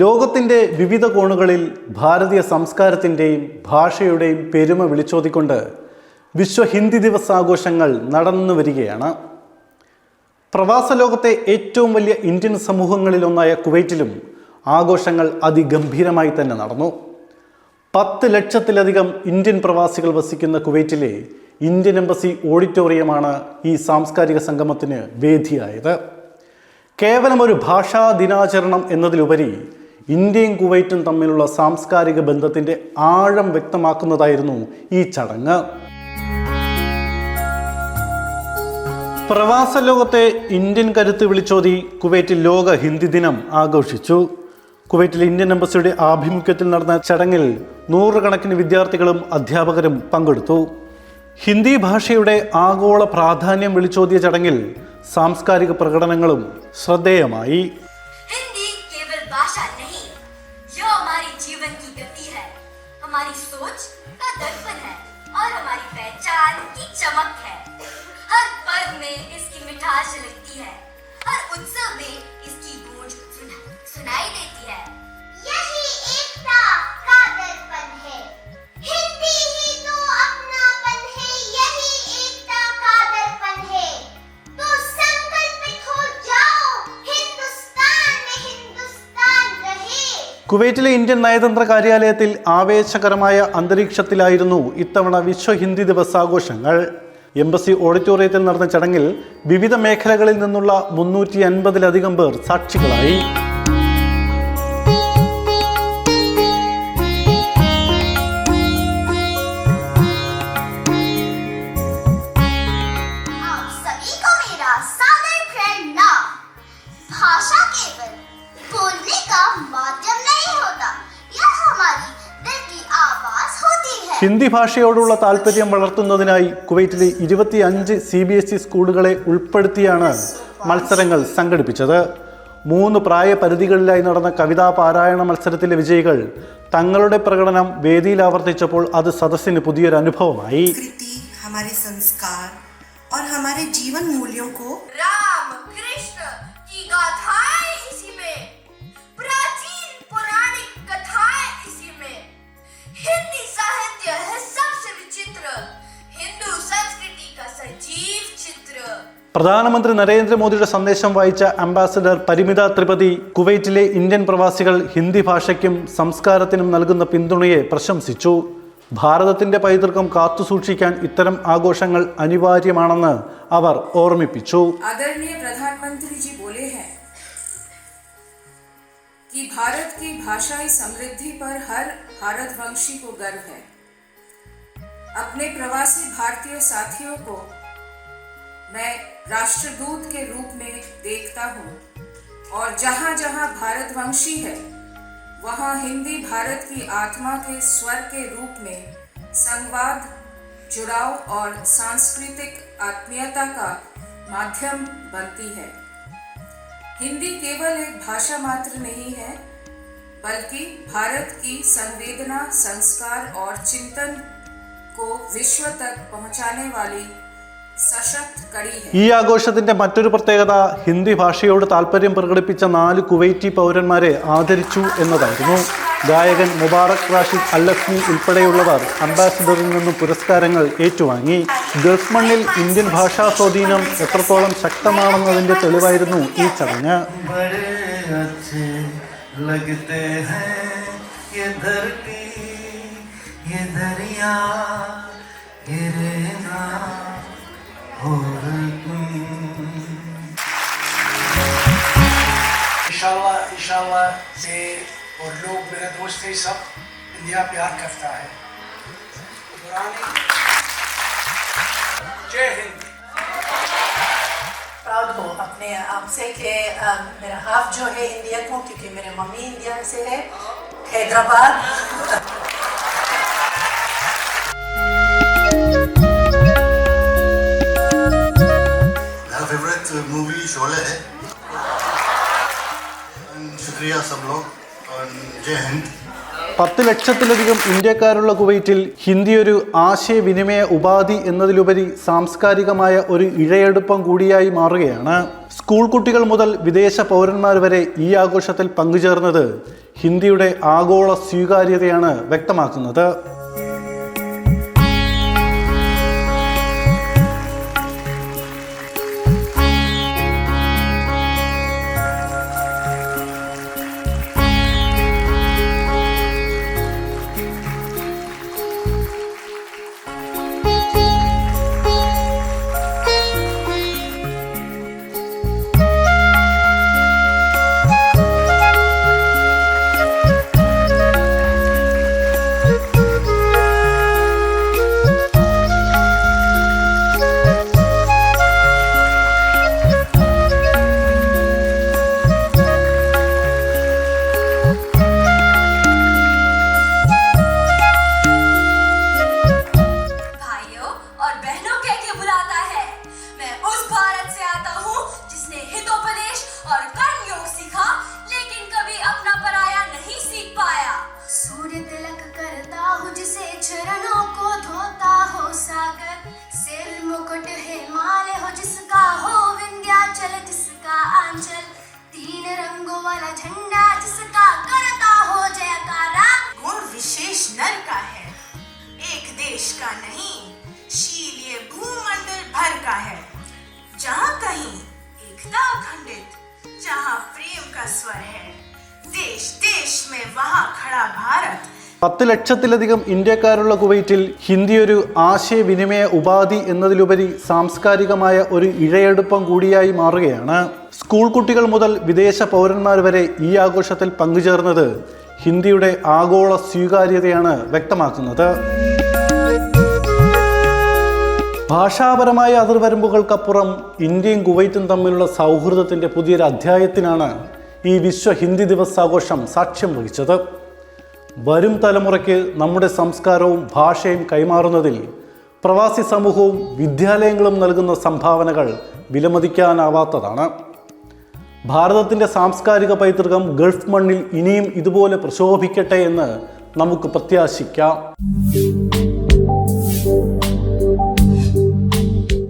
ലോകത്തിൻ്റെ വിവിധ കോണുകളിൽ ഭാരതീയ സംസ്കാരത്തിൻ്റെയും ഭാഷയുടെയും പെരുമ വിളിച്ചോതിക്കൊണ്ട് വിശ്വ ഹിന്ദി ദിവസ് ആഘോഷങ്ങൾ നടന്നു വരികയാണ്. പ്രവാസ ലോകത്തെ ഏറ്റവും വലിയ ഇന്ത്യൻ സമൂഹങ്ങളിലൊന്നായ കുവൈറ്റിലും ആഘോഷങ്ങൾ അതിഗംഭീരമായി തന്നെ നടന്നു. 10 ലക്ഷത്തിലധികം ഇന്ത്യൻ പ്രവാസികൾ വസിക്കുന്ന കുവൈറ്റിലെ ഇന്ത്യൻ എംബസി ഓഡിറ്റോറിയമാണ് ഈ സാംസ്കാരിക സംഗമത്തിന് വേദിയായത്. കേവലം ഒരു ഭാഷാ ദിനാചരണം എന്നതിലുപരി ഇന്ത്യയും കുവൈറ്റും തമ്മിലുള്ള സാംസ്കാരിക ബന്ധത്തിൻ്റെ ആഴം വ്യക്തമാക്കുന്നതായിരുന്നു ഈ ചടങ്ങ്. പ്രവാസ ലോകത്തെ ഇന്ത്യൻ കരുത്ത് വിളിച്ചോതി കുവൈറ്റിൽ ലോക ഹിന്ദി ദിനം ആഘോഷിച്ചു. കുവൈറ്റിലെ ഇന്ത്യൻ എംബസിയുടെ ആഭിമുഖ്യത്തിൽ നടന്ന ചടങ്ങിൽ 100 കണക്കിന് വിദ്യാർത്ഥികളും അധ്യാപകരും പങ്കെടുത്തു. ഹിന്ദി ഭാഷയുടെ ആഗോള പ്രാധാന്യം വിളിച്ചോതിയ ചടങ്ങിൽ സാംസ്കാരിക പ്രകടനങ്ങളും ശ്രദ്ധേയമായി. हिंदी केवल भाषा नहीं, यह हमारी जीवन की गति है, हमारी सोच का दर्पण है और हमारी पहचान की चमक है. हर पर्व में इसकी मिठास झलकती है, हर उत्सव में इसकी गूंज सुनाई देती है. यही एकता का दर्पण है, हिंदी ही तो अपनापन है, यही एकता का दर्पण है. तो संकल्पित हो जाओ, हिंदुस्तान में हिंदुस्तान रहे. കുവൈറ്റിലെ ഇന്ത്യൻ നയതന്ത്ര കാര്യാലയത്തിൽ ആവേശകരമായ അന്തരീക്ഷത്തിലായിരുന്നു ഇത്തവണ വിശ്വ ഹിന്ദി ദിവസ് ആഘോഷങ്ങൾ. എംബസി ഓഡിറ്റോറിയത്തിൽ നടന്ന ചടങ്ങിൽ വിവിധ മേഖലകളിൽ നിന്നുള്ള 350-ലധികം പേർ സാക്ഷികളായി. ഹിന്ദി ഭാഷയോടുള്ള താല്പര്യം വളർത്തുന്നതിനായി കുവൈറ്റിലെ 25 CBSE സ്കൂളുകളെ ഉൾപ്പെടുത്തിയാണ് മത്സരങ്ങൾ സംഘടിപ്പിച്ചത്. 3 പ്രായപരിധികളിലായി നടന്ന കവിതാ പാരായണ മത്സരത്തിലെ വിജയികൾ തങ്ങളുടെ പ്രകടനം വേദിയിൽ ആവർത്തിച്ചപ്പോൾ അത് സദസ്സിന് പുതിയൊരു അനുഭവമായി. പ്രധാനമന്ത്രി നരേന്ദ്രമോദിയുടെ സന്ദേശം വായിച്ച അംബാസഡർ പരിമിത ത്രിപതി കുവൈറ്റിലെ ഇന്ത്യൻ പ്രവാസികൾ ഹിന്ദി ഭാഷയ്ക്കും സംസ്കാരത്തിനും നൽകുന്ന പിന്തുണയെ പ്രശംസിച്ചു. ഭാരതത്തിന്റെ പൈതൃകം കാത്തുസൂക്ഷിക്കാൻ ഇത്തരം ആഘോഷങ്ങൾ അനിവാര്യമാണെന്ന് അവർ ഓർമ്മിപ്പിച്ചു. आदरणीय प्रधानमंत्री जी बोले हैं कि भारत की भाषाई समृद्धि पर हर भारतवंशी को गर्व है. अपने प्रवासी भारतीय साथियों को मैं राष्ट्रदूत के रूप में देखता हूँ और जहाँ जहाँ भारतवंशी है वहाँ हिंदी भारत की आत्मा के स्वर के रूप में संवाद, जुड़ाव और सांस्कृतिक आत्मीयता का माध्यम बनती है. हिंदी केवल एक भाषा मात्र नहीं है, बल्कि भारत की संवेदना, संस्कार और चिंतन को विश्व तक पहुँचाने वाली ഈ ആഘോഷത്തിന്റെ മറ്റൊരു പ്രത്യേകത ഹിന്ദി ഭാഷയോട് താല്പര്യം പ്രകടിപ്പിച്ച 4 കുവൈറ്റി പൗരന്മാരെ ആദരിച്ചു എന്നതായിരുന്നു. ഗായകൻ മുബാറക് റാഷിദ് അല്ലസ്മി ഉൾപ്പെടെയുള്ളവർ അംബാസഡറിൽ നിന്നും പുരസ്കാരങ്ങൾ ഏറ്റുവാങ്ങി. ഗൾഫ് മണ്ണിൽ ഇന്ത്യൻ ഭാഷാ സ്വാധീനം എത്രത്തോളം ശക്തമാണെന്നതിന്റെ തെളിവായിരുന്നു ഈ ചടങ്ങ്. इंशाल्लाह से और लोग मेरे दोस्त हैं सब इंडिया प्यार करता है. जय हिंद. प्राउड हो अपने आप से कि मेरा हाफ जो है इंडिया को, क्योंकि मेरे मम्मी इंडिया से है, हैदराबाद. मेरा फेवरेट मूवी शोले है. शुक्रिया सब लोग और जय हिंद. 10 ലക്ഷത്തിലധികം ഇന്ത്യക്കാരുള്ള കുവൈറ്റിൽ ഹിന്ദി ഒരു ആശയവിനിമയ ഉപാധി എന്നതിലുപരി സാംസ്കാരികമായ ഒരു ഇഴയെടുപ്പം കൂടിയായി മാറുകയാണ്. സ്കൂൾ കുട്ടികൾ മുതൽ വിദേശ പൗരന്മാർ വരെ ഈ ആഘോഷത്തിൽ പങ്കുചേർന്നത് ഹിന്ദിയുടെ ആഗോള സ്വീകാര്യതയാണ് വ്യക്തമാക്കുന്നത്. जहाँ कहीं एकता अखंडित, जहाँ प्रेम का स्वर है, देश देश में वहाँ खड़ा भारत. 10 ലക്ഷത്തിലധികം ഇന്ത്യക്കാരുള്ള കുവൈറ്റിൽ ഹിന്ദി ഒരു ആശയവിനിമയ ഉപാധി എന്നതിലുപരി സാംസ്കാരികമായ ഒരു ഇഴയെടുപ്പം കൂടിയായി മാറുകയാണ്. സ്കൂൾ കുട്ടികൾ മുതൽ വിദേശ പൗരന്മാർ വരെ ഈ ആഘോഷത്തിൽ പങ്കുചേർന്നത് ഹിന്ദിയുടെ ആഗോള സ്വീകാര്യതയാണ് വ്യക്തമാക്കുന്നത്. ഭാഷാപരമായ അതിർവരമ്പുകൾക്കപ്പുറം ഇന്ത്യയും കുവൈറ്റും തമ്മിലുള്ള സൗഹൃദത്തിൻ്റെ പുതിയൊരു അധ്യായത്തിനാണ് ഈ വിശ്വ ഹിന്ദി ദിവസ് ആഘോഷം സാക്ഷ്യം വഹിച്ചത്. വരും തലമുറയ്ക്ക് നമ്മുടെ സംസ്കാരവും ഭാഷയും കൈമാറുന്നതിൽ പ്രവാസി സമൂഹവും വിദ്യാലയങ്ങളും നൽകുന്ന സംഭാവനകൾ വിലമതിക്കാനാവാത്തതാണ്. ഭാരതത്തിൻ്റെ സാംസ്കാരിക പൈതൃകം ഗൾഫ് മണ്ണിൽ ഇനിയും ഇതുപോലെ പ്രശോഭിക്കട്ടെ എന്ന് നമുക്ക് പ്രത്യാശിക്കാം.